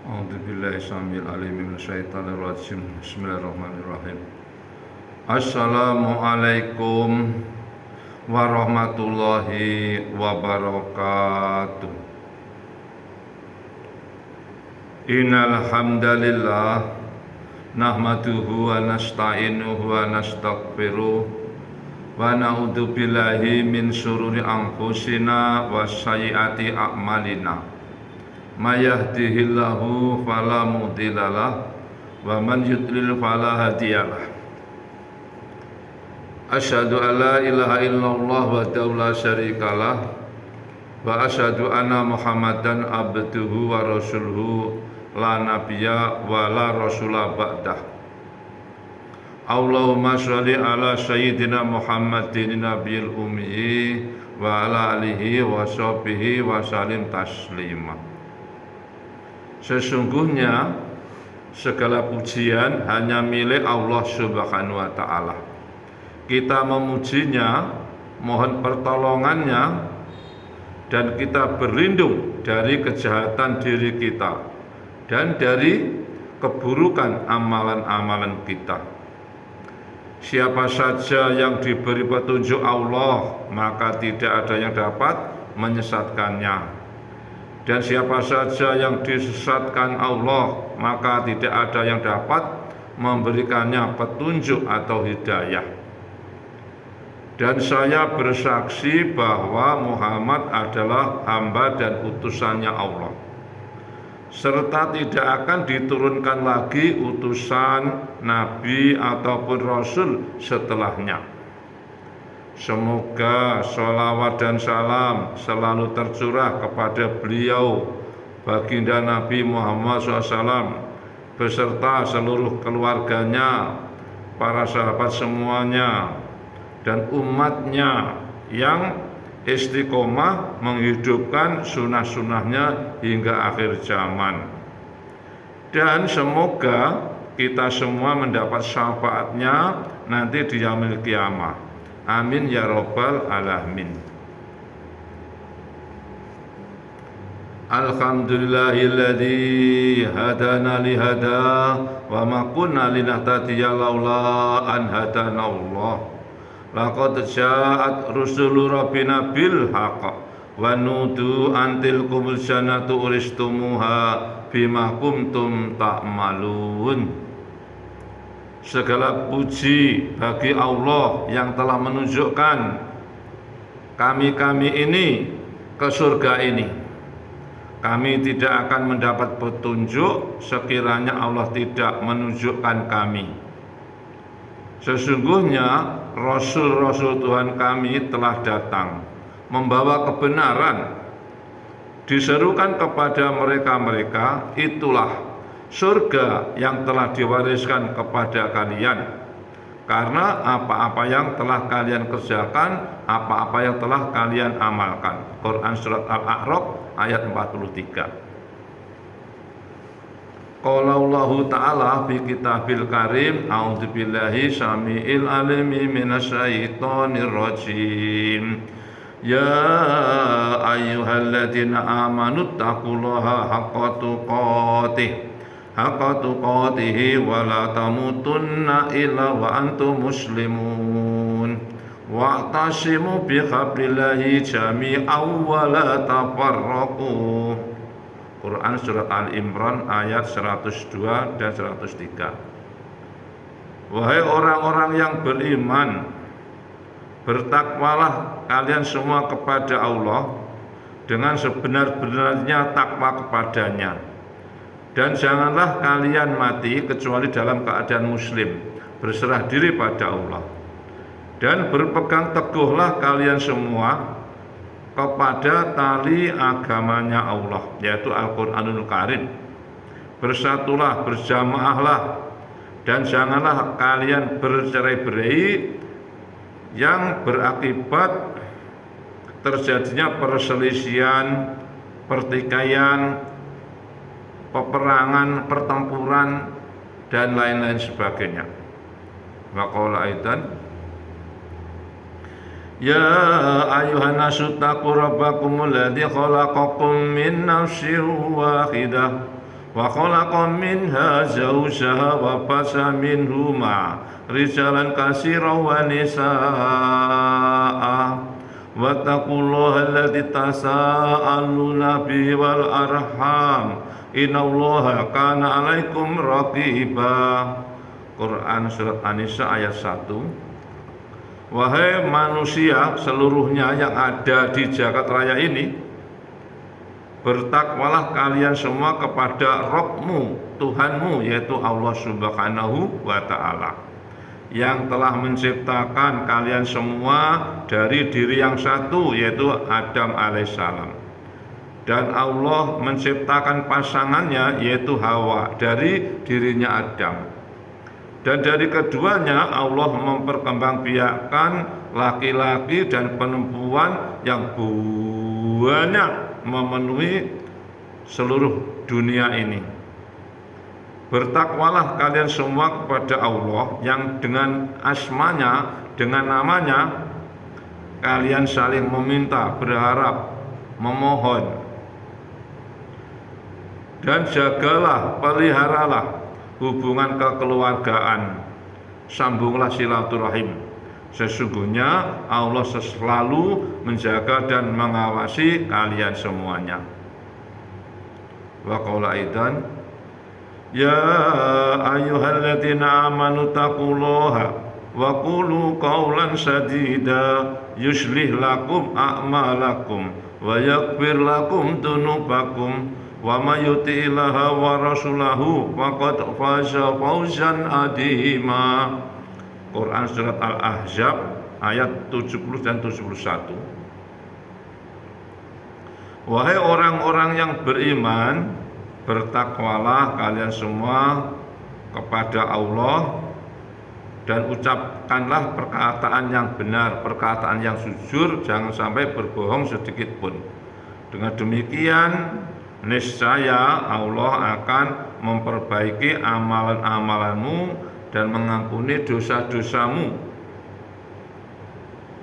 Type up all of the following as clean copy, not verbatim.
A'udzubillahi samil alim minasyaitonir rajim. Bismillahirrahmanirrahim. Assalamualaikum warahmatullahi wabarakatuh. Innal hamdalillah nahmaduhu wa nasta'inuhu wa nastaghfiruh wa na'udzu billahi min syururi anfusina wa sayyiati a'malina. May yahdihillahu fala mudhillalah wa man yudlil fala hadiyalah. Asyhadu an la ilaha illallah wahdahu la syarikalah wa asyhadu anna Muhammadan abduhu wa rasuluhu la nabiyya wa la rasula ba'dah. Allahumma sholli ala sayyidina Muhammadin nabiyil ummi wa ala alihi wa sahbihi wa salim taslima. Sesungguhnya segala pujian hanya milik Allah Subhanahu wa ta'ala. Kita memujinya, mohon pertolongannya, dan kita berlindung dari kejahatan diri kita dan dari keburukan amalan-amalan kita. Siapa saja yang diberi petunjuk Allah, maka tidak ada yang dapat menyesatkannya. Dan siapa saja yang disesatkan Allah, maka tidak ada yang dapat memberikannya petunjuk atau hidayah. Dan saya bersaksi bahwa Muhammad adalah hamba dan utusannya Allah, serta tidak akan diturunkan lagi utusan, nabi ataupun rasul setelahnya. Semoga sholawat dan salam selalu tercurah kepada beliau, baginda Nabi Muhammad SAW, beserta seluruh keluarganya, para sahabat semuanya, dan umatnya yang istiqomah menghidupkan sunnah-sunnahnya hingga akhir zaman. Dan semoga kita semua mendapat syafaatnya nanti di yaumil qiyamah. Amin ya rabbal alamin. Alhamdulillahilladzi hadana lihada wa ma kunna linahtadiya laula an hadana Allah. Laqad ja'at rusulu rabbina bil haqq wa nudu antil kumul jannatu uristumuha bima kuntum ta'malun. Segala puji bagi Allah yang telah menunjukkan kami ini ke surga ini. Kami tidak akan mendapat petunjuk sekiranya Allah tidak menunjukkan kami. Sesungguhnya Rasul-Rasul Tuhan kami telah datang membawa kebenaran. Diserukan kepada mereka-mereka, itulah surga yang telah diwariskan kepada kalian, karena apa-apa yang telah kalian kerjakan, apa-apa yang telah kalian amalkan. Quran surat Al-A'raf ayat 43. Qala Allah Ta'ala fi kitabil karim, a'udzubillahi syami'il alimi minasyaitonir rajim. Ya ayyuhalladzina amanu taqullaha haqqa tuqatih wa la tamutunna illa wa antum muslimun wa'tasimu bihablillahi jami'an wa la tafarraqu. Quran surat Al-Imran ayat 102 dan 103. Wahai orang-orang yang beriman, bertakwalah kalian semua kepada Allah dengan sebenar-benarnya takwa kepadanya. Dan janganlah kalian mati kecuali dalam keadaan muslim, berserah diri pada Allah. Dan berpegang teguhlah kalian semua kepada tali agamanya Allah, yaitu Al-Quranul Karim. Bersatulah, berjamaahlah, dan janganlah kalian bercerai-berai yang berakibat terjadinya perselisihan, pertikaian, peperangan, pertempuran, dan lain-lain sebagainya. Wa qala aidan Ya ayuhan nasu taqu rabbakumul ladzi khalaqakum min nafsin wahidah wa khalaqa minha zawjaha wa basa minhuma rijalan katsiran wa nisaa wattaqullaha alladzi tasaaluna bihi wal arham innallaha kana 'alaikum raqiba. Quran surat An-Nisa ayat 1. Wahai manusia seluruhnya yang ada di jagat raya ini, bertakwalah kalian semua kepada Rabbmu, Tuhanmu, yaitu Allah Subhanahu wa Ta'ala, yang telah menciptakan kalian semua dari diri yang satu, yaitu Adam alaihissalam. Dan Allah menciptakan pasangannya, yaitu Hawa, dari dirinya Adam. Dan dari keduanya Allah memperkembangbiakkan laki-laki dan perempuan yang banyak memenuhi seluruh dunia ini. Bertakwalah kalian semua kepada Allah yang dengan asmanya, dengan namanya kalian saling meminta, berharap, memohon. Dan jagalah, peliharalah hubungan kekeluargaan, sambunglah silaturahim. Sesungguhnya Allah selalu menjaga dan mengawasi kalian semuanya. Wa qala aidan ya ayyuhalladzina amanu taqullaha wa qulu qawlan sadida yuslih lakum a'malakum wa yaghfir lakum dunubakum wa may yuti'illaha wa rasulahu faqad faza fawzan adima. Quran surat Al-Ahzab ayat 70 dan 71. Wahai orang-orang yang beriman, bertakwalah kalian semua kepada Allah dan ucapkanlah perkataan yang benar, perkataan yang jujur, jangan sampai berbohong sedikit pun. Dengan demikian niscaya Allah akan memperbaiki amalan-amalanmu dan mengampuni dosa-dosamu.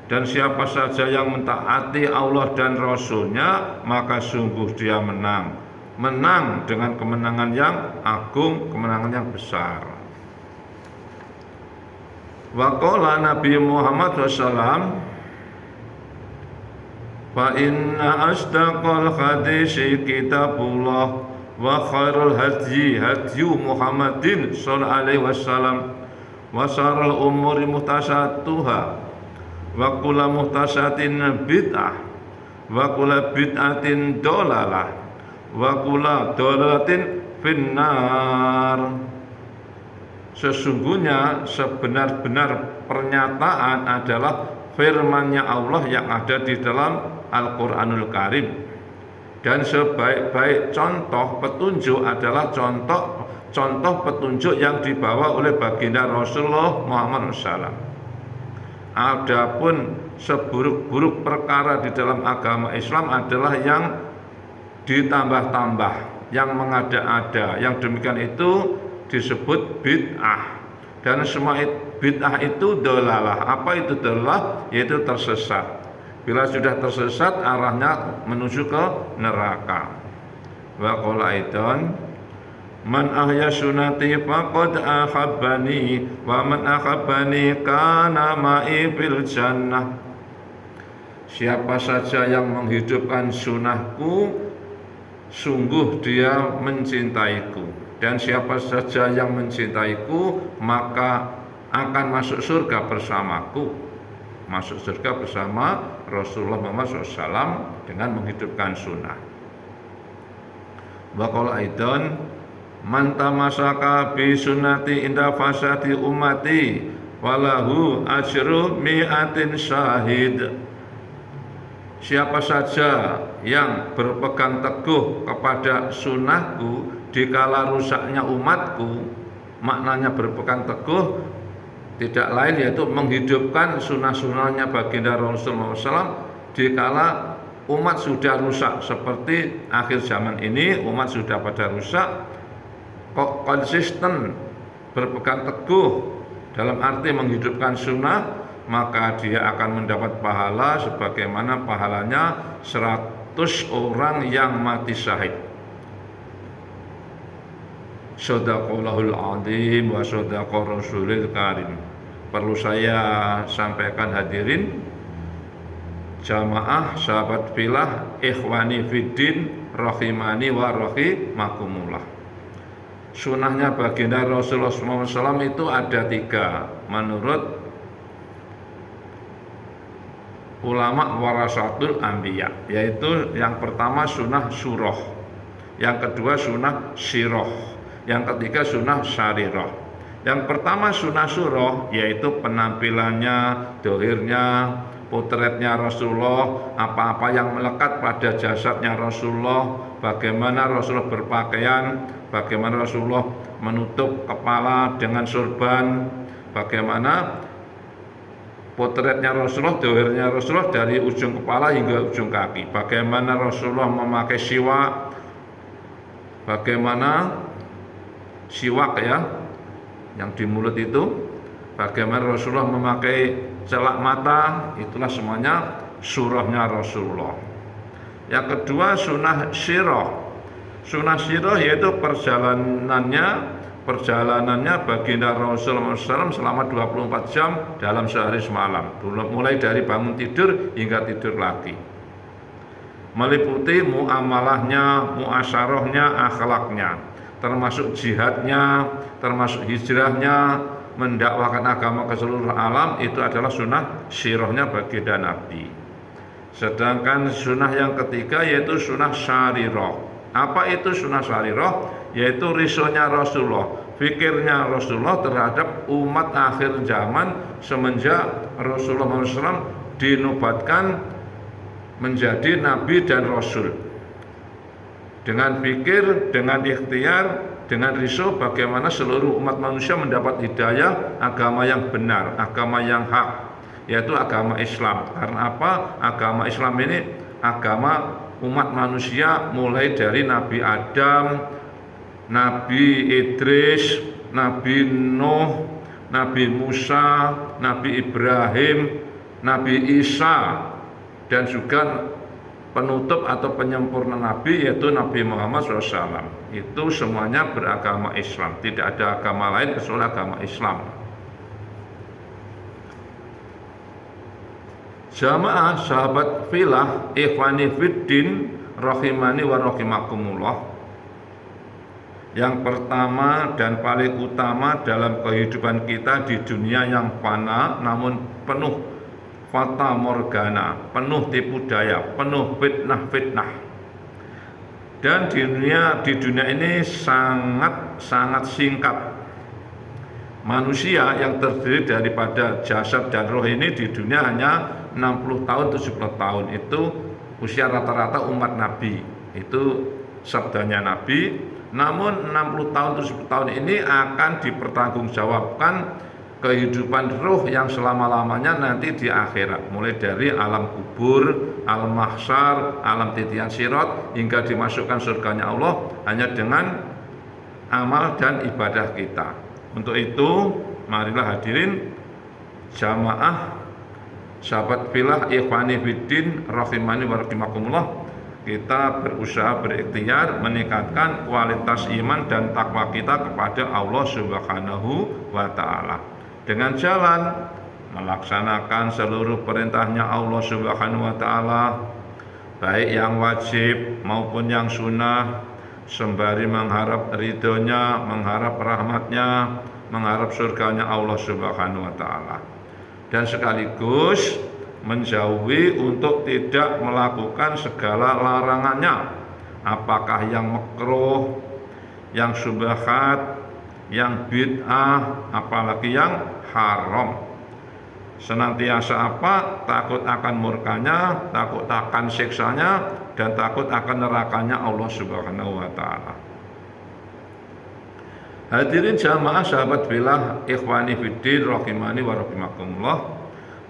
Dan siapa saja yang mentaati Allah dan Rasul-Nya, maka sungguh dia menang dengan kemenangan yang agung, kemenangan yang besar. Wa qala Nabi Muhammad SAW, fa inna asdaqal hadisi kitabullah wa khairul hadyi hadyu Muhammadin sallallahu alaihi wasallam wa syarrul umuri muhtasatuha wa kullu muhtasatin bid'ah wa kullu bid'atin dolalah wa kullu dolalatin finnar. Sesungguhnya sebenar-benar pernyataan adalah firman-Nya Allah yang ada di dalam Al-Quranul Karim, dan sebaik-baik contoh petunjuk adalah contoh petunjuk yang dibawa oleh baginda Rasulullah Muhammad SAW. Adapun seburuk-buruk perkara di dalam agama Islam adalah yang ditambah-tambah, yang mengada-ada, yang demikian itu disebut bid'ah. Dan semua bid'ah itu dolalah. Apa itu dolalah? Yaitu tersesat. Bila sudah tersesat, arahnya menuju ke neraka. Wa qala aidan man ahya sunnati faqad ahabbani wa man ahabbani kana ma'i fil jannah. Siapa saja yang menghidupkan sunnahku, sungguh dia mencintaiku, dan siapa saja yang mencintaiku maka akan masuk surga bersamaku, masuk surga bersama Rasulullah Muhammad SAW dengan menghidupkan sunnah. Wa qala aidan man tamasaka bi sunnati inda fasadi ummati walahu ajru mi'atin syahid. Siapa saja yang berpegang teguh kepada sunnahku dikala rusaknya umatku, maknanya berpegang teguh tidak lain yaitu menghidupkan sunnah-sunnahnya baginda Rasulullah SAW dikala umat sudah rusak. Seperti akhir zaman ini umat sudah pada rusak, kok konsisten berpegang teguh dalam arti menghidupkan sunnah, maka dia akan mendapat pahala sebagaimana pahalanya 100 orang yang mati syahid. Shadaqallahul azim wa shadaqa rasulil karim. Perlu saya sampaikan hadirin jamaah sahabat filah ikhwani fiddin rahimani wa rahimakumullah. Sunahnya baginda Rasulullah SAW itu ada 3 menurut ulama warasatul anbiya, yaitu yang pertama sunnah surah, yang kedua sunnah sirah, yang ketiga sunnah syarirah. Yang pertama sunnah surah, yaitu penampilannya, dohirnya, potretnya Rasulullah, apa-apa yang melekat pada jasadnya Rasulullah, bagaimana Rasulullah berpakaian, bagaimana Rasulullah menutup kepala dengan sorban, bagaimana potretnya Rasulullah, dohirnya Rasulullah dari ujung kepala hingga ujung kaki, bagaimana Rasulullah memakai siwak, bagaimana siwak ya yang di mulut itu, bagaimana Rasulullah memakai celak mata, itulah semuanya surahnya Rasulullah. Yang kedua sunnah sirah. Sunnah sirah yaitu perjalanannya baginda Rasulullah SAW selama 24 jam dalam sehari semalam, mulai dari bangun tidur hingga tidur lagi, meliputi muamalahnya, muasyarahnya, akhlaknya, termasuk jihadnya, termasuk hijrahnya, mendakwahkan agama ke seluruh alam. Itu adalah sunnah sirahnya baginda Nabi. Sedangkan sunnah yang ketiga yaitu sunnah syarirah. Apa itu sunnah syarirah? Yaitu risonya Rasulullah, fikirnya Rasulullah terhadap umat akhir zaman semenjak Rasulullah SAW dinobatkan menjadi Nabi dan Rasul. Dengan pikir, dengan ikhtiar, dengan risau bagaimana seluruh umat manusia mendapat hidayah agama yang benar, agama yang hak, yaitu agama Islam. Karena apa? Agama Islam ini agama umat manusia mulai dari Nabi Adam, Nabi Idris, Nabi Nuh, Nabi Musa, Nabi Ibrahim, Nabi Isa, dan juga penutup atau penyempurna Nabi yaitu Nabi Muhammad SAW. Itu semuanya beragama Islam, tidak ada agama lain kecuali agama Islam. Jamaah sahabat filah ikhwani fiddin rahimani wa rahimakumullah. Yang pertama dan paling utama dalam kehidupan kita di dunia yang fana namun penuh fata morgana, penuh tipu daya, penuh fitnah-fitnah. Dan di dunia ini sangat singkat. Manusia yang terdiri daripada jasad dan roh ini di dunia hanya 60 tahun, 70 tahun. Itu usia rata-rata umat Nabi. Itu sabdanya Nabi. Namun 60 tahun, 70 tahun ini akan dipertanggungjawabkan kehidupan ruh yang selama-lamanya nanti di akhirat, mulai dari alam kubur, alam mahsyar, alam titian sirat, hingga dimasukkan surganya Allah hanya dengan amal dan ibadah kita. Untuk itu marilah hadirin jamaah sahabat filah ikhwani fiddin rahimani wa rahimakumullah, kita berusaha berikhtiar meningkatkan kualitas iman dan takwa kita kepada Allah Subhanahu wa Ta'ala dengan jalan melaksanakan seluruh perintahnya Allah Subhanahu wa Ta'ala, baik yang wajib maupun yang sunnah, sembari mengharap ridhonya, mengharap rahmatnya, mengharap surganya Allah Subhanahu wa Ta'ala, dan sekaligus menjauhi untuk tidak melakukan segala larangannya, apakah yang makruh, yang subhat, yang bid'ah, apalagi yang haram. Senantiasa apa? Takut akan murkanya, takut akan siksanya, dan takut akan nerakanya Allah Subhanahu wa Ta'ala. Hadirin jamaah sahabat filah ikhwani fiddin rahimani wa rahimakumullah,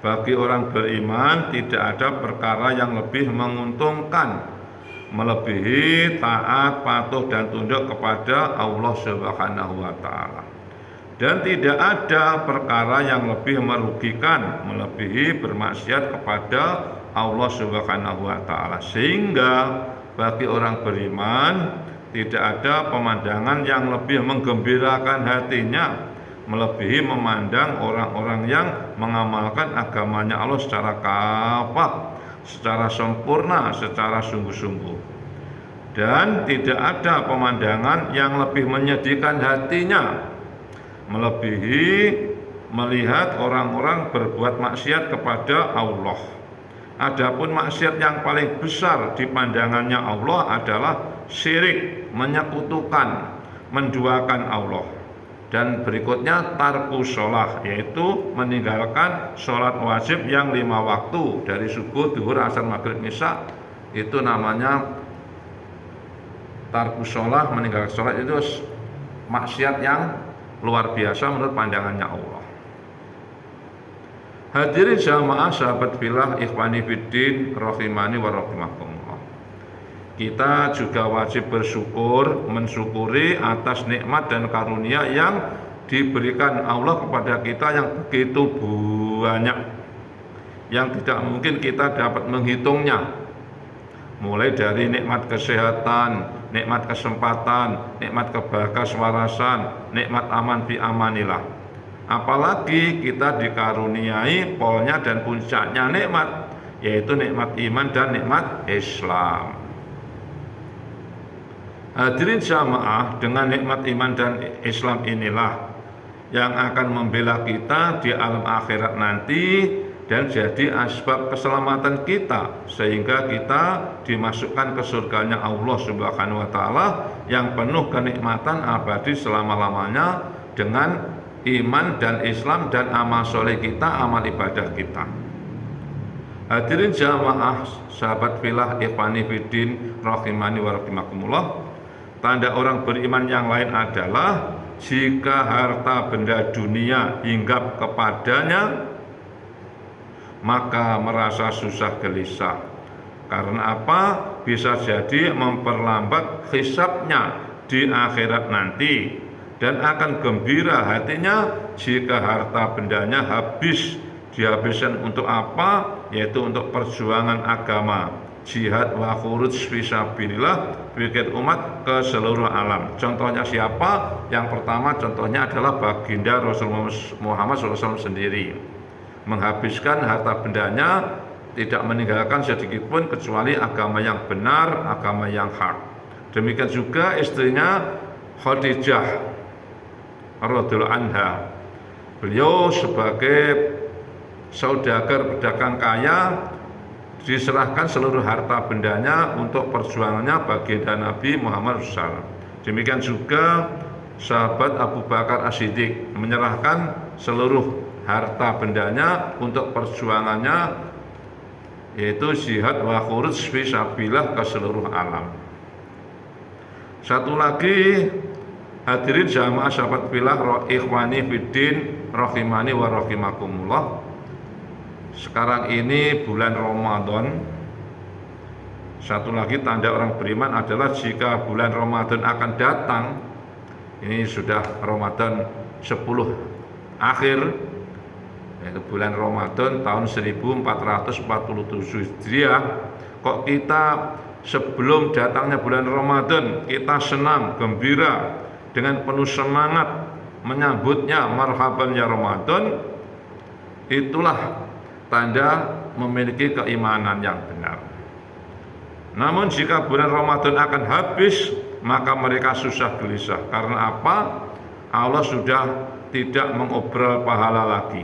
bagi orang beriman tidak ada perkara yang lebih menguntungkan melebihi taat, patuh dan tunduk kepada Allah Subhanahu wa Ta'ala. Dan tidak ada perkara yang lebih merugikan melebihi bermaksiat kepada Allah Subhanahu wa Ta'ala. Sehingga bagi orang beriman tidak ada pemandangan yang lebih menggembirakan hatinya melebihi memandang orang-orang yang mengamalkan agamanya Allah secara kafah, secara sempurna, secara sungguh-sungguh. Dan tidak ada pemandangan yang lebih menyedihkan hatinya melebihi melihat orang-orang berbuat maksiat kepada Allah. Adapun maksiat yang paling besar di pandangannya Allah adalah syirik, menyekutukan, menduakan Allah. Dan berikutnya tarku sholah, yaitu meninggalkan sholat wajib yang 5 waktu dari subuh, duhur, asar, maghrib, isya. Itu namanya tarku sholah, meninggalkan sholat itu maksiat yang luar biasa menurut pandangannya Allah. Hadirin jamaah sahabat fillah ikhwani fiddin rahimani wa rahimakumullah. Kita juga wajib bersyukur, mensyukuri atas nikmat dan karunia yang diberikan Allah kepada kita yang begitu banyak, yang tidak mungkin kita dapat menghitungnya. Mulai dari nikmat kesehatan, nikmat kesempatan, nikmat kebahagiaan, nikmat aman fi amanillah. Apalagi kita dikaruniai polnya dan puncaknya nikmat, yaitu nikmat iman dan nikmat Islam. Hadirin jamaah, dengan nikmat iman dan Islam inilah yang akan membela kita di alam akhirat nanti dan jadi asbab keselamatan kita, sehingga kita dimasukkan ke surganya Allah Subhanahu wa Ta'ala yang penuh kenikmatan abadi selama-lamanya dengan iman dan Islam dan amal soleh kita, amal ibadah kita. Hadirin jamaah sahabat fillah ikhwani fiddin rahimani wa rahimakumullah. Tanda orang beriman yang lain adalah jika harta benda dunia hinggap kepadanya, maka merasa susah gelisah. Karena apa? Bisa jadi memperlambat hisabnya di akhirat nanti, dan akan gembira hatinya jika harta bendanya habis. Dihabiskan untuk apa? Yaitu untuk perjuangan agama, jihad wa khuruj fisabilillah, bikin umat ke seluruh alam. Contohnya siapa? Yang pertama contohnya adalah baginda Rasulullah Muhammad SAW sendiri, menghabiskan harta bendanya, tidak meninggalkan sedikit pun kecuali agama yang benar, agama yang hak. Demikian juga istrinya Khadijah radhiyallahu anha. Beliau sebagai saudagar pedagang kaya diserahkan seluruh harta bendanya untuk perjuangannya baginda Nabi Muhammad SAW. Demikian juga sahabat Abu Bakar As-Siddiq menyerahkan seluruh harta bendanya untuk perjuangannya, yaitu jihad wa khuruj fisabilillah ke seluruh alam. Satu lagi, hadirin jamaah sahabat fillah ikhwani fiddin rahimani wa rahimakumullah. Sekarang ini bulan Ramadan. Satu lagi tanda orang beriman adalah jika bulan Ramadan akan datang, ini sudah Ramadan 10 akhir, yaitu bulan Ramadan tahun 1447 Hijriah. Kok kita sebelum datangnya bulan Ramadan kita senang, gembira, dengan penuh semangat menyambutnya, marhaban ya Ramadan. Itulah tanda memiliki keimanan yang benar. Namun jika bulan Ramadan akan habis, maka mereka susah gelisah. Karena apa? Allah sudah tidak mengobrol pahala lagi.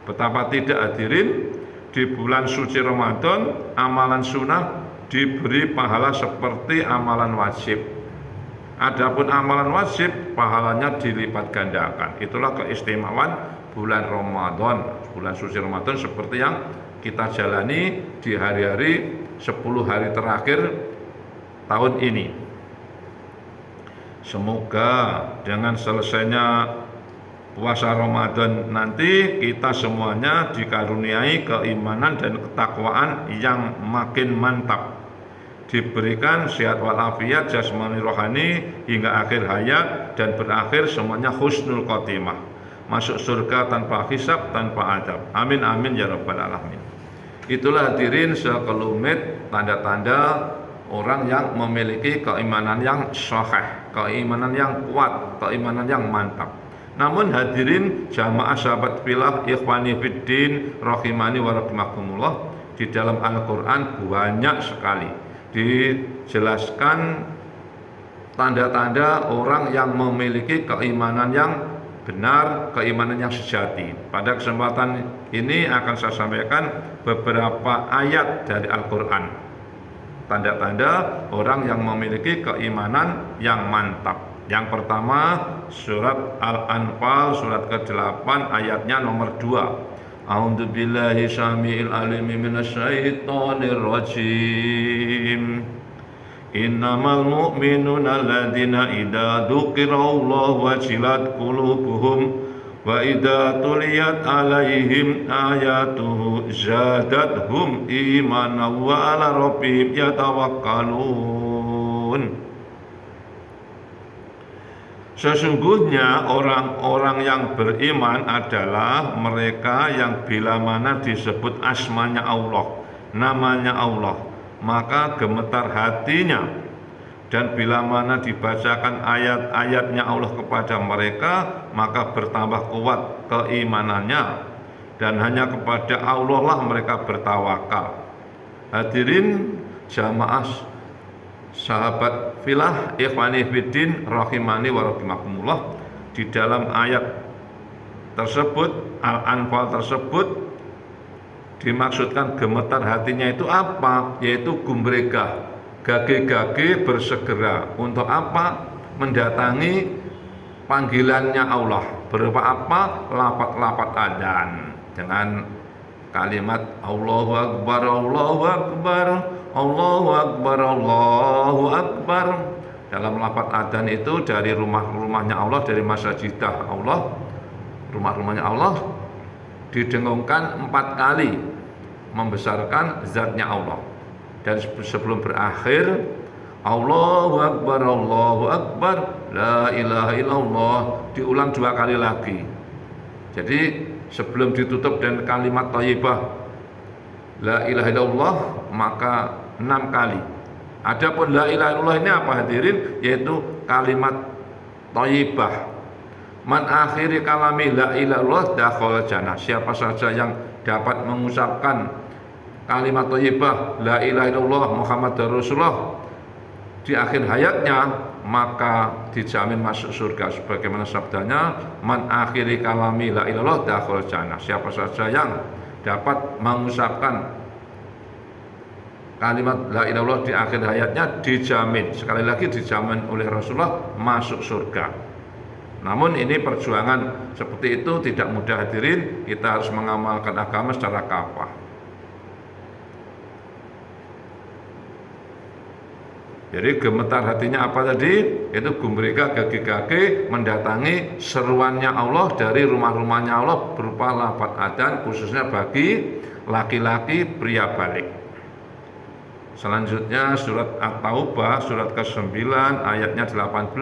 Betapa tidak hadirin, di bulan suci Ramadan amalan sunnah diberi pahala seperti amalan wajib. Adapun amalan wajib pahalanya dilipat gandakan. Itulah keistimewaan bulan Ramadan, bulan suci Ramadan seperti yang kita jalani di hari-hari 10 hari terakhir tahun ini. Semoga dengan selesainya puasa Ramadan nanti kita semuanya dikaruniai keimanan dan ketakwaan yang makin mantap, diberikan sehat walafiat jasmani rohani hingga akhir hayat, dan berakhir semuanya husnul khotimah, masuk surga tanpa hisab, tanpa adab. Amin amin ya rabbal alamin. Itulah hadirin sekelumit tanda-tanda orang yang memiliki keimanan yang sahih, keimanan yang kuat, keimanan yang mantap. Namun hadirin jamaah sahabat fillah ikhwani fiddin rahimani wa rahimakumullah, di dalam Al-Qur'an banyak sekali dijelaskan tanda-tanda orang yang memiliki keimanan yang benar, keimanan yang sejati. Pada kesempatan ini akan saya sampaikan beberapa ayat dari Al-Qur'an. Tanda-tanda orang yang memiliki keimanan yang mantap. Yang pertama, surat Al-Anfal surat ke-8 ayatnya nomor 2. A'udzu billahi syami'il alim minasyaitonir rajim. Innamal mu'minuna alladzina idza dzukirallahu wajilat qulubuhum wa idza tuliyat 'alaihim ayatuhu zadathum imanan wa 'ala rabbihim yatawakkalun. Sesungguhnya orang-orang yang beriman adalah mereka yang bila mana disebut asmanya Allah, namanya Allah, maka gemetar hatinya, dan bila mana dibacakan ayat-ayatnya Allah kepada mereka, maka bertambah kuat keimanannya, dan hanya kepada Allah lah mereka bertawakal. Hadirin jamaah sahabat filah ikhwani fiddin rahimani wa rahimakumullah, di dalam ayat tersebut Al-Anfal tersebut dimaksudkan gemetar hatinya itu apa? Yaitu gumregah, gage-gage bersegera untuk apa? Mendatangi panggilannya Allah. Berupa apa? Lapat-lapat adzan dengan kalimat Allahu Akbar, Allahu Akbar, Allahu Akbar, Allahu Akbar. Dalam lafaz adzan itu dari rumah-rumahnya Allah, dari masajidah Allah, rumah-rumahnya Allah, didengungkan 4 kali membesarkan zatnya Allah. Dan sebelum berakhir, Allahu Akbar, Allahu Akbar, la ilaha illallah, diulang 2 kali lagi. Jadi sebelum ditutup dengan kalimat thayyibah la ilaha illallah maka 6 kali. Adapun la ilaha illallah ini apa hadirin? Yaitu kalimat thayyibah. Man akhiri kalami la ilaha illallah dakhala jannah. Siapa saja yang dapat mengucapkan kalimat thayyibah la ilaha illallah Muhammadur Rasulullah di akhir hayatnya, maka dijamin masuk surga. Sebagaimana sabdanya, man akhiri kalami la ilaha illallah dakhala jannah. Siapa saja yang dapat mengucapkan kalimat la ilaha illallah di akhir hayatnya, dijamin, sekali lagi dijamin oleh Rasulullah masuk surga. Namun ini perjuangan seperti itu tidak mudah hadirin. Kita harus mengamalkan agama secara kafah. Jadi gemetar hatinya apa tadi? Itu gumregah gage-gage mendatangi seruannya Allah dari rumah-rumahnya Allah berupa lafaz adzan khususnya bagi laki-laki pria balik. Selanjutnya surat At-Taubah surat ke-9 ayatnya 18.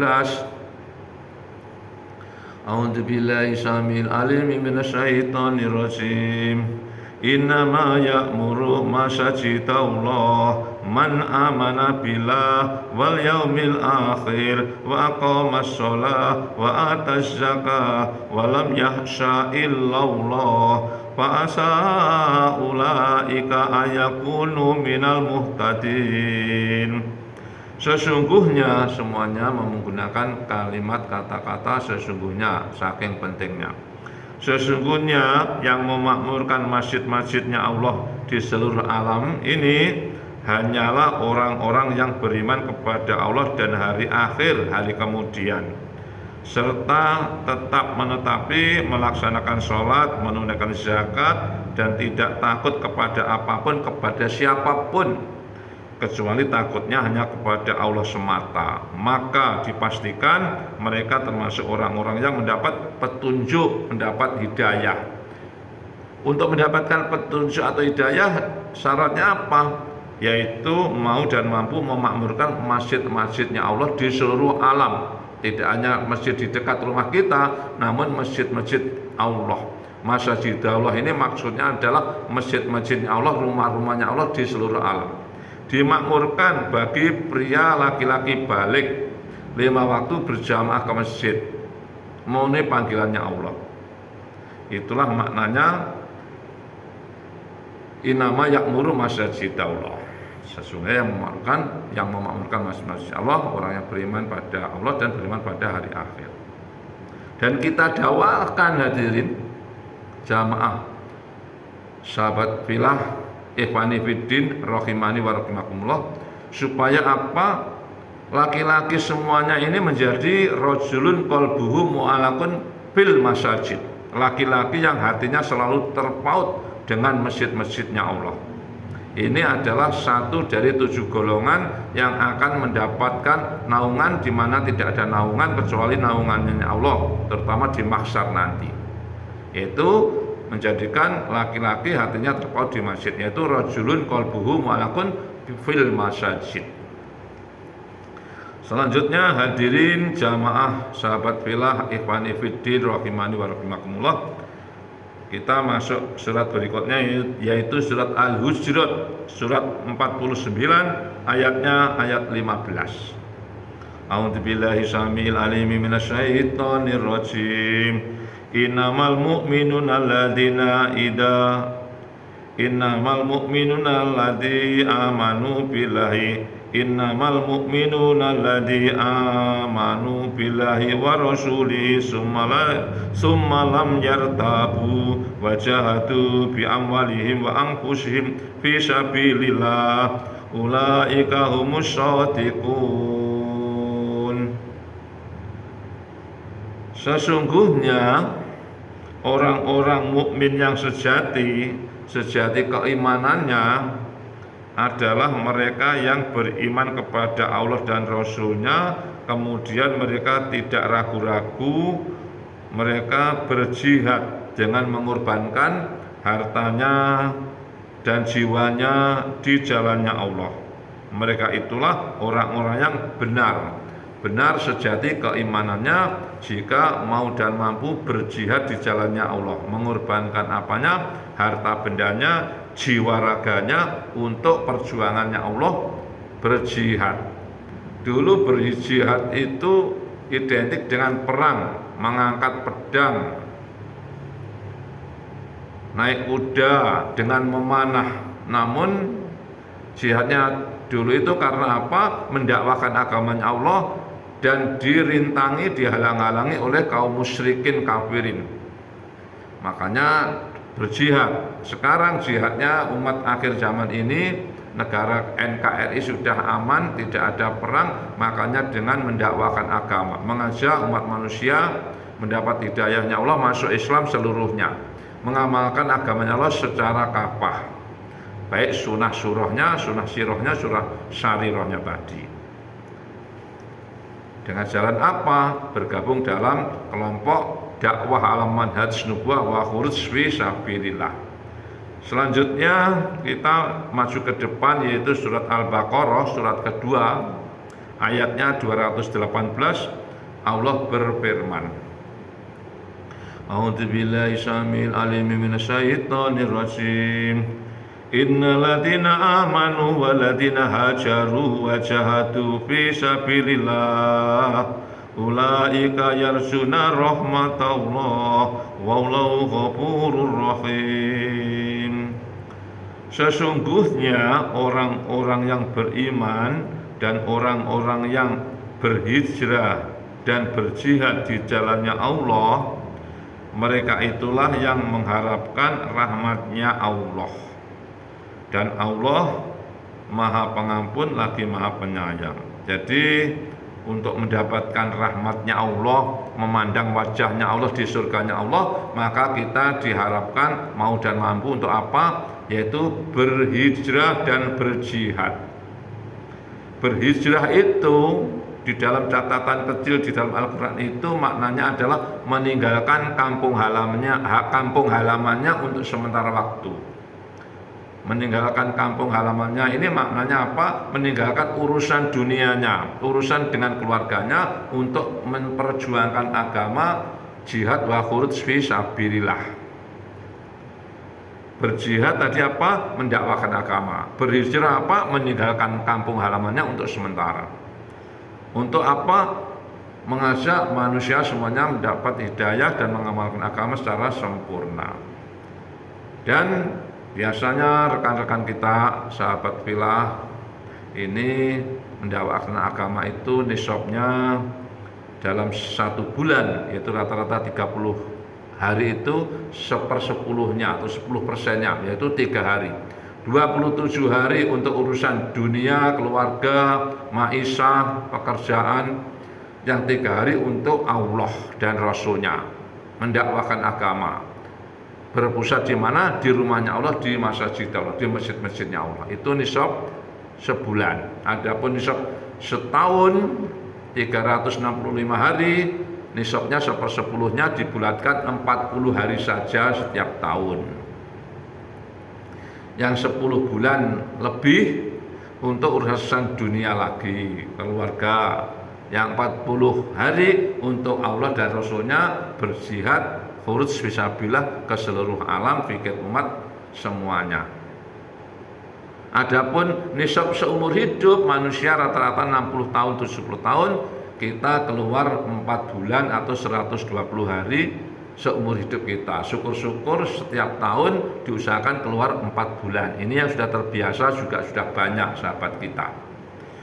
A'udzu billahi samil alim minasyaitonir rajim. Innama ya'muru masajidallah man amana billah wal yaumil akhir wa aqamas shalah wa ataz zakah wa lam yahsha illallah fa asa ulaika ayakunu minal muhtadin. Sesungguhnya semuanya menggunakan kalimat kata-kata sesungguhnya, saking pentingnya. Sesungguhnya yang memakmurkan masjid-masjidnya Allah di seluruh alam ini hanyalah orang-orang yang beriman kepada Allah dan hari akhir, hari kemudian, serta tetap menetapi melaksanakan sholat, menunaikan zakat, dan tidak takut kepada apapun, kepada siapapun, kecuali takutnya hanya kepada Allah semata. Maka dipastikan mereka termasuk orang-orang yang mendapat petunjuk, mendapat hidayah. Untuk mendapatkan petunjuk atau hidayah syaratnya apa? Yaitu mau dan mampu memakmurkan masjid-masjidnya Allah di seluruh alam. Tidak hanya masjid di dekat rumah kita, namun masjid-masjid Allah. Masjid Allah ini maksudnya adalah masjid-masjidnya Allah, rumah-rumahnya Allah di seluruh alam. dimakmurkan bagi pria laki-laki balik 5 waktu berjamaah ke masjid, memenuhi panggilannya Allah. Itulah maknanya inama ya'muru masajid Allah. Sesungguhnya yang memakmurkan masjid Allah orang yang beriman pada Allah dan beriman pada hari akhir. Dan kita dakwakan hadirin jamaah sahabat filah ikhwani fiddin rahimani wa rahimakumullah, supaya apa? Laki-laki semuanya ini menjadi rajulun qalbuhu mu'allaqun bil masajid, laki-laki yang hatinya selalu terpaut dengan masjid-masjidnya Allah. Ini adalah satu dari 7 golongan yang akan mendapatkan naungan, di mana tidak ada naungan kecuali naungannya Allah, terutama di mahsyar nanti. Itu menjadikan laki-laki hatinya terpaut di masjid, yaitu rajulun qalbuhu mu'allaqun fil masajid. Selanjutnya hadirin jamaah sahabat filah ikhwani fiddin rahimani wa rahimakumullah, kita masuk surat berikutnya, yaitu surat Al-Hujurat, surat 49 ayat 15. A'udzubillahi samil alimi minasyaitonir rajim. Innamal mu'minuna alladzina amanu billahi Innamal mu'minuna alladzi amanu billahi wa rasulihi summa lam yartabu wa jahadu bi amwalihim wa anfusihim fi sabilillah ulaika humus shadiqun. Sesungguhnya orang-orang mukmin yang sejati keimanannya adalah mereka yang beriman kepada Allah dan Rasul-Nya, kemudian mereka tidak ragu-ragu, mereka berjihad dengan mengorbankan hartanya dan jiwanya di jalannya Allah. Mereka itulah orang-orang yang benar sejati keimanannya jika mau dan mampu berjihad di jalannya Allah, mengorbankan apanya? Harta bendanya, jiwa raganya untuk perjuangannya Allah, berjihad. Dulu berjihad itu identik dengan perang, mengangkat pedang, naik kuda, dengan memanah. Namun jihadnya dulu itu karena apa? Mendakwakan agamanya Allah dan dirintangi, dihalang-halangi oleh kaum musyrikin kafirin. Makanya berjihad. Sekarang jihadnya umat akhir zaman ini, negara NKRI sudah aman, tidak ada perang, makanya dengan mendakwakan agama, mengajak umat manusia mendapat hidayahnya Allah, masuk Islam seluruhnya, mengamalkan agamanya Allah secara kafah, baik sunnah surahnya, sunnah sirohnya, surah syarirohnya tadi. Dengan jalan apa? Bergabung dalam kelompok dakwah alam manhaj nubuwah wa khuruj fi sabilillah. Selanjutnya kita maju ke depan, yaitu surat Al-Baqarah, surat kedua, ayatnya 218. Allah berfirman, A'udzubillahi samil alimi minasyaitonir rajim. Innal ladzina amanu wal ladzina hajaru wa jahadu fi sabilillah ulaika yarjuna rahmatallah wallahu ghafurur rahim. Sesungguhnya orang-orang yang beriman dan orang-orang yang berhijrah dan berjihad di jalannya Allah, mereka itulah yang mengharapkan rahmatnya Allah. Dan Allah Maha Pengampun lagi Maha Penyayang. Jadi untuk mendapatkan rahmatnya Allah, memandang wajahnya Allah di surganya Allah, maka kita diharapkan mau dan mampu untuk apa? Yaitu berhijrah dan berjihad. Berhijrah itu di dalam catatan kecil di dalam Al-Quran itu maknanya adalah meninggalkan kampung halamannya untuk sementara waktu. Meninggalkan kampung halamannya ini maknanya apa? Meninggalkan urusan dunianya, urusan dengan keluarganya untuk memperjuangkan agama, jihad wa khuruj fi sabilillah. Berjihad tadi apa? Mendakwakan agama. Berhijrah apa? Meninggalkan kampung halamannya untuk sementara. Untuk apa? Mengajak manusia semuanya mendapat hidayah dan mengamalkan agama secara sempurna. Dan biasanya rekan-rekan kita, sahabat filah, ini mendakwakan agama itu nisabnya dalam 1 bulan, yaitu rata-rata 30 hari itu 1/10-nya atau 10%-nya, yaitu 3 hari. 27 hari untuk urusan dunia, keluarga, maisha, pekerjaan, yang 3 hari untuk Allah dan Rasulnya, mendakwakan agama. Berpusat di mana? Di rumahnya Allah, di masjid Allah, di masjid-masjidnya Allah. Itu nisab sebulan. Adapun nisab setahun 365 hari, nisabnya 1/10-nya dibulatkan 40 hari saja setiap tahun. Yang 10 bulan lebih untuk urusan dunia lagi, keluarga. Yang 40 hari untuk Allah dan Rasulnya, berjihad, khuruj fisabilillah ke seluruh alam, fikir umat semuanya. Adapun nisab seumur hidup manusia rata-rata 60 tahun 70 tahun, kita keluar 4 bulan atau 120 hari seumur hidup kita. Syukur-syukur setiap tahun diusahakan keluar 4 bulan. Ini yang sudah terbiasa juga sudah banyak sahabat kita.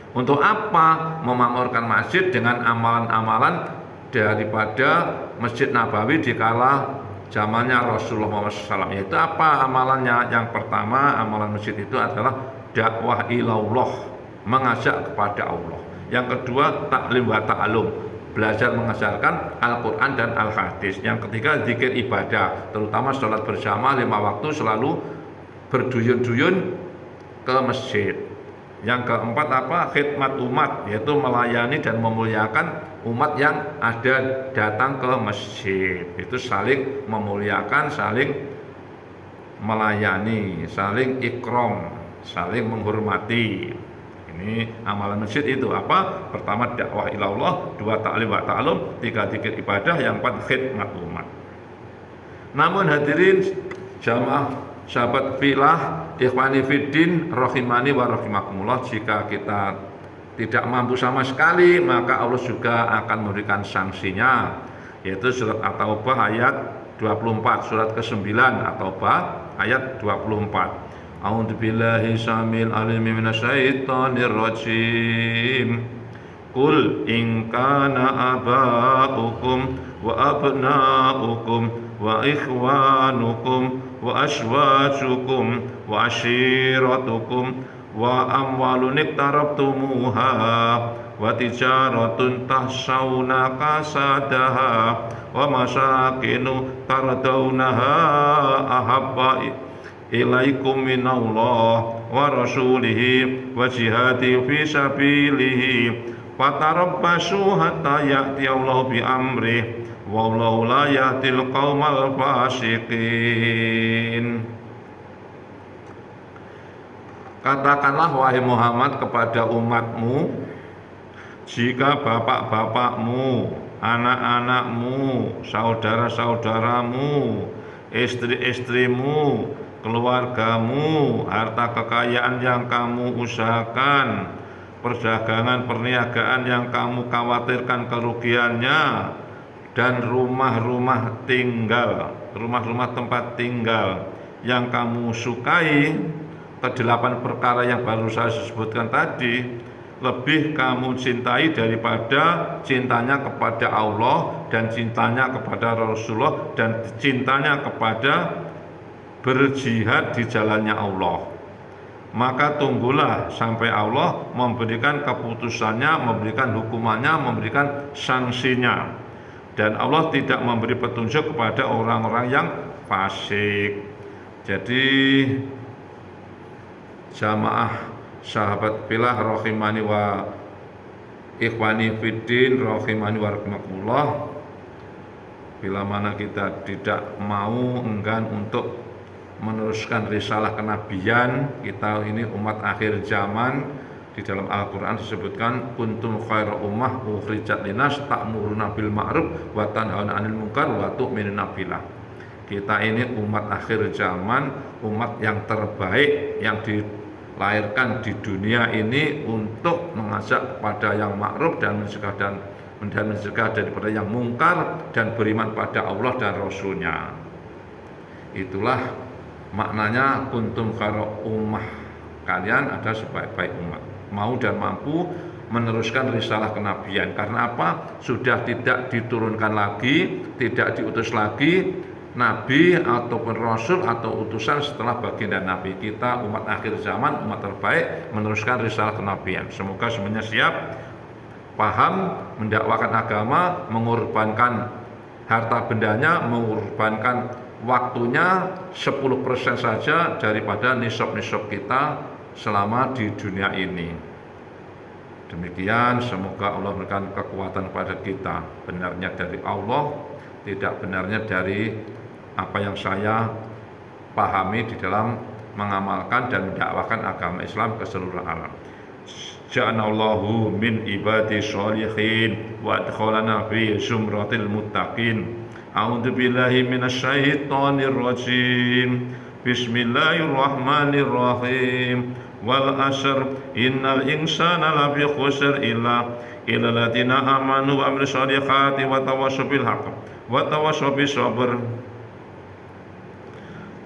Untuk apa? Memakmurkan masjid dengan amalan-amalan daripada Masjid Nabawi di kala zamannya Rasulullah SAW. Yaitu apa amalannya? Yang pertama, amalan masjid itu adalah dakwah ilallah, mengajak kepada Allah. Yang kedua, taklim wa ta'alum, belajar mengajarkan Al-Quran dan Al-Hadis. Yang ketiga, zikir ibadah, terutama sholat bersama 5 waktu selalu berduyun-duyun ke masjid. Yang keempat apa? Khidmat umat, yaitu melayani dan memuliakan umat yang ada datang ke masjid. Itu saling memuliakan, saling melayani, saling ikram, saling menghormati. Ini amalan masjid itu apa? Pertama dakwah ilallah, 2 ta'lim wa ta'alum, 3 zikir ibadah, yang 4 khidmat umat. Namun hadirin jamaah sahabat filah, ikhwani fiddin, rahimani wa rahimakumullah, jika kita tidak mampu sama sekali, maka Allah juga akan memberikan sanksinya, yaitu surat At-Taubah ayat 24, surat ke-9 At-Taubah ayat 24. A'udzubillahi samil alim minasyaitonir rajim. Qul in kana aba'ukum wa abna'ukum wa ikhwanukum wa aswajukum wa ashiratukum wa amwalun iktarabtumuha wa tijaratun tahsawna kasadaha wa masakinu tardawnaha ahabba ilaikum minallah wa rasulihi wa jihadi fi sabilihi fatarabbasu hatta ya'ti Allah bi amrih wallahu la yahdil qaumal fasiqin. Katakanlah wahai Muhammad kepada umatmu, jika bapak-bapakmu, anak-anakmu, saudara-saudaramu, istri-istrimu, keluargamu, harta kekayaan yang kamu usahakan, perdagangan perniagaan yang kamu khawatirkan kerugiannya, dan rumah-rumah tempat tinggal yang kamu sukai, ke-8 perkara yang baru saya sebutkan tadi, lebih kamu cintai daripada cintanya kepada Allah dan cintanya kepada Rasulullah dan cintanya kepada berjihad di jalannya Allah, maka tunggulah sampai Allah memberikan keputusannya, memberikan hukumannya, memberikan sanksinya. Dan Allah tidak memberi petunjuk kepada orang-orang yang fasik. Jadi jamaah sahabat filah rahimani wa ikhwani fiddin rahimani wa rahimakumullah, bila mana kita tidak mau enggan untuk meneruskan risalah kenabian, kita ini umat akhir zaman. Di dalam Al-Quran disebutkan kuntum khairu ummah ukhrijat linnas ta'muruna bil ma'ruf wa tanhauna 'anil munkar wa tu'minuna billah. Kita ini umat akhir zaman, umat yang terbaik yang dilahirkan di dunia ini untuk mengajak kepada yang ma'ruf dan mencegah daripada yang mungkar dan beriman pada Allah dan Rasul-Nya. Itulah maknanya kuntum khairu ummah, kalian ada sebaik-baik umat, mau dan mampu meneruskan risalah kenabian. Karena apa? Sudah tidak diturunkan lagi, tidak diutus lagi nabi ataupun rasul atau utusan setelah baginda nabi. Kita umat akhir zaman, umat terbaik, meneruskan risalah kenabian. Semoga semuanya siap, paham, mendakwakan agama, mengorbankan harta bendanya, mengorbankan waktunya 10% saja daripada nisab-nisab kita selama di dunia ini. Demikian, semoga Allah memberikan kekuatan pada kita. Benarnya dari Allah, tidak benarnya dari apa yang saya pahami di dalam mengamalkan dan mendakwakan agama Islam ke seluruh alam. Ja'anallahu min ibadi sholihin wa adkhalana fi zumratil muttaqin. A'udzu billahi minasyaitonir rajim. Bismillahirrahmanirrahim. Wal asr innal insana lafi khusr illa alladziina amanu wa amilus sholihati wa tawassaw bil haqq wa tawassaw bis sabr.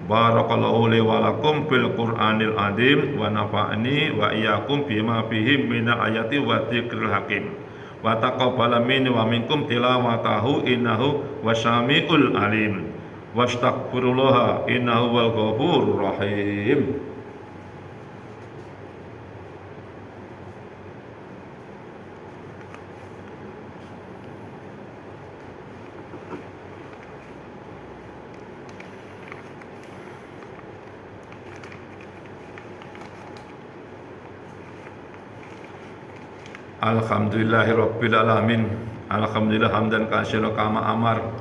Barakallahu li wa lakum fil Qur'anil azim wa nafa'ani wa iyyakum bima fihi minal ayati wa dzikril hakim wa taqabbala minni wa minkum tilawatahu innahu wasami'ul alim wastaghfirullaha innahu wal ghafurur rahim. Alhamdulillahirabbil alamin. Alhamdulillah hamdan katsiran kama amar.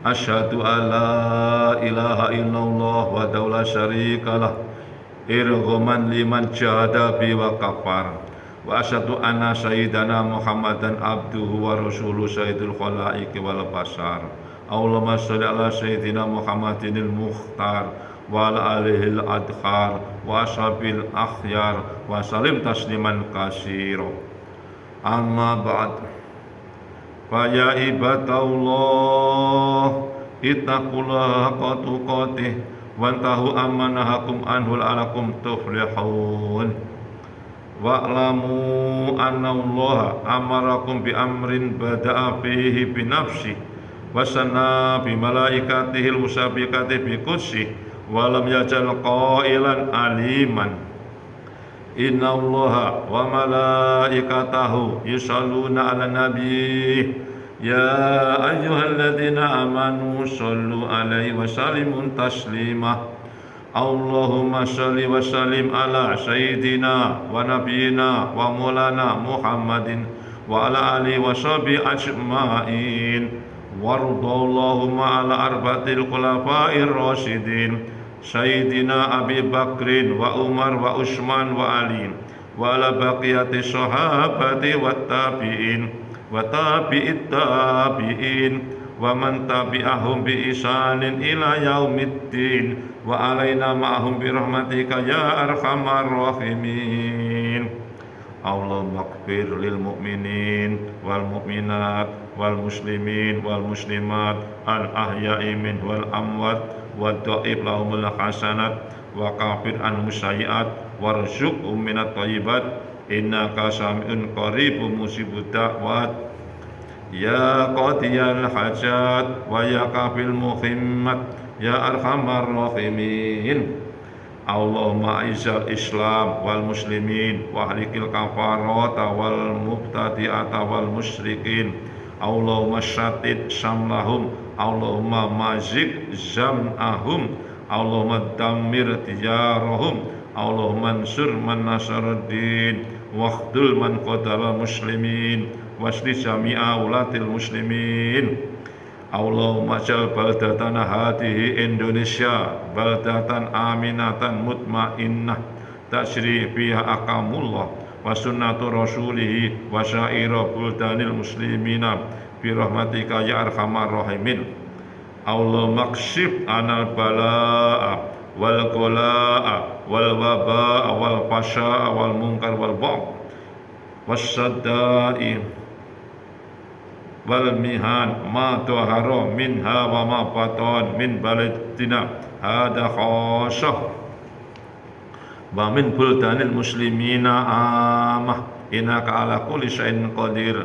Asyhadu alla ilaha illallah wa la syarikalah irghaman liman jahada bi wa kafar. Wa asyhadu anna sayyidana Muhammadan abduhu wa rasuluhu sayyidul khalaiqi wal bashar. Allahumma shalli ala sayyidina Muhammadinil mukhtar wa ala alihil adkhar wa ashabil akhyar wa salim tasliman katsira. Amma ba'd, fa ya ibadallah ittaqullaha haqqa tuqatih wantahu amma nahakum anhu la'allakum tuflihun. Wa'lamu anna Allah amarakum bi amrin bada'a fihi bi nafsi wa sanna bi malaikatihil musabiqati bi qudsi wa lam yajal qailan aliman. Inna allaha wa malaikatahu yusalluna ala nabi ya ayyuhalladzina amanu sallu alaihi wa sallimu taslima. Allahumma salli wa sallim ala sayyidina wa nabiyyina wa maulana Muhammadin wa ala alihi wa sahbihi ajma'in. Wardallahumma ala arba'atil khulafa'ir rasyidin Sayyidina Abi Bakrin wa Umar wa Utsman wa Ali wa ala baqiyati sahabati wa tabi'in wa tabi'it tabi'in wa man tabi'ahum bi ihsanin ila yaumiddin wa alaina ma'ahum bi rahmatika ya arhamar rahimin. Allahumma ighfir lil mu'minin wal mu'minat wal muslimin wal muslimat al ahya'i min wal amwat wa dha'ib lahumul hasanat wa kafir anhum sayyi'at warzuqhum minat thayyibat innaka sami'un qaribun mujibud da'wat ya qadiyal hajat wa ya kafil muhimmat ya arhamar rahimin. Allahumma a'izzal islam wal muslimin wa ahlikil kafarata wal mubtadi'ata wal musyrikin. Allahumma syatid samlahum, Allahumma mazik zam'ahum, Allahumma dammir tijarahum, Allahumma ansur man nasaruddin wakhdul man qadala muslimin wasli jami'a ulatil muslimin. Allahumma jal baldatana hadihi Indonesia baldatan aminatan mutmainnah tasri biha akamullah wa sunnatu rasulihi wa syaira buldanil muslimina bi rahmatika ya arhamar rahimin. Allahumma kshif anal balaa wal qalaa wal wabaa wal fashaa wal munkar wal bagh wasadda'i wal mihan ma tuhara minha wa ma batan min baladina hada khasah wa min buldanil muslimina amah innaka ala kulli syai'in qadir.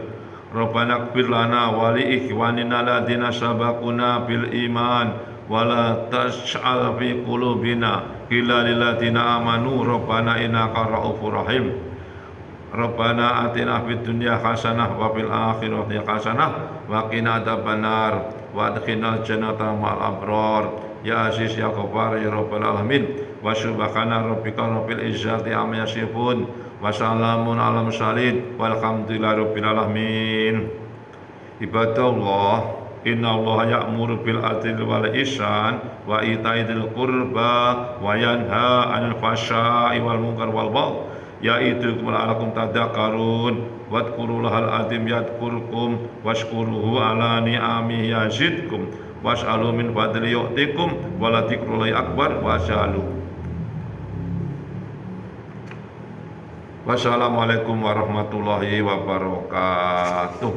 Rabbana ighfir lana wa li ikhwanina alladziina sabaquna bil iman wa la taj'al fi qulubina ghillan lil ladziina amanu rabbana innaka ra'ufur rahim. Rabbana atina fid dunya hasanah wa fil akhirati hasanah wa qina adzabannar wa adkhilnal jannata ma'al abrar. Ya Aziz ya Ghaffar ya Rabbal alamin. Wa subhana rabbika rabbil izzati amma yasifun wa salamun alal mursalin walhamdulillahi rabbil alamin. Ibadallah, inna Allah ya'muru bil adli wal ihsan wa ita'i dzil qurba wa yanha 'anil fahsya'i wal munkar wal bagh ya'idukum la'allakum tadhakkarun wadhkurullahal azim yadhkurkum washkuruhu ala ni'amihi yazidkum was'alu min fadli yu'tikum wa la dzikrullahi akbar was'alu. Wassalamualaikum warahmatullahi wabarakatuh.